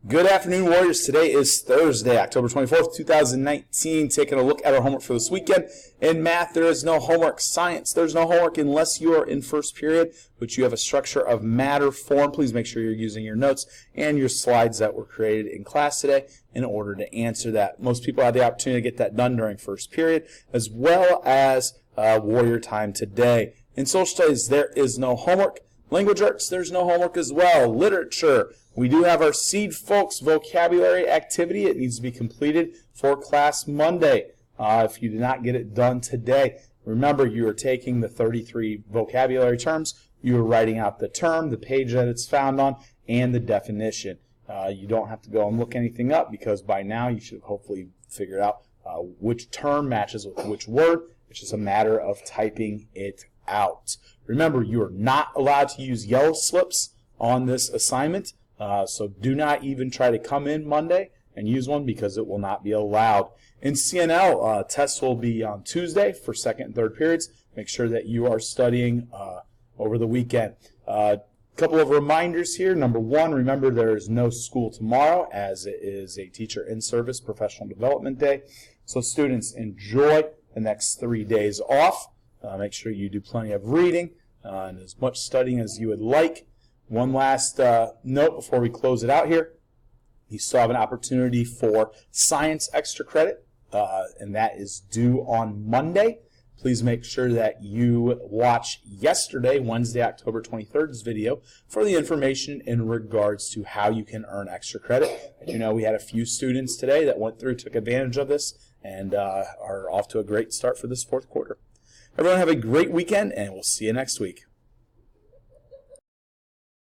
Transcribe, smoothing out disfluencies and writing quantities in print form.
Good afternoon, Warriors. Today is Thursday, October 24th, 2019. Taking a look at our homework for this weekend. In math, there is no homework. Science, there's no homework unless you are in first period, which you have a structure of matter form. Please make sure you're using your notes and your slides that were created in class today in order to answer that. Most people have the opportunity to get that done during first period, as well as Warrior time today. In social studies, there is no homework. Language arts, there's no homework as well. Literature, we do have our Seed Folks vocabulary activity. It needs to be completed for class Monday. If you did not get it done today, remember you are taking the 33 vocabulary terms. You are writing out the term, the page that it's found on, and the definition. You don't have to go and look anything up because by now you should have hopefully figured out which term matches with which word. It's just a matter of typing it out. Remember, you are not allowed to use yellow slips on this assignment, so do not even try to come in Monday and use one because it will not be allowed. In CNL, tests will be on Tuesday for second and third periods. Make sure that you are studying over the weekend. A couple of reminders here. Number one, remember there is no school tomorrow as it is a teacher in-service professional development day. So students, enjoy the next 3 days off. Make sure you do plenty of reading and as much studying as you would like. One last note before we close it out here. You still have an opportunity for science extra credit, and that is due on Monday. Please make sure that you watch yesterday, Wednesday, October 23rd's video for the information in regards to how you can earn extra credit. As you know, we had a few students today that went through, took advantage of this, and are off to a great start for this fourth quarter. Everyone have a great weekend, and we'll see you next week.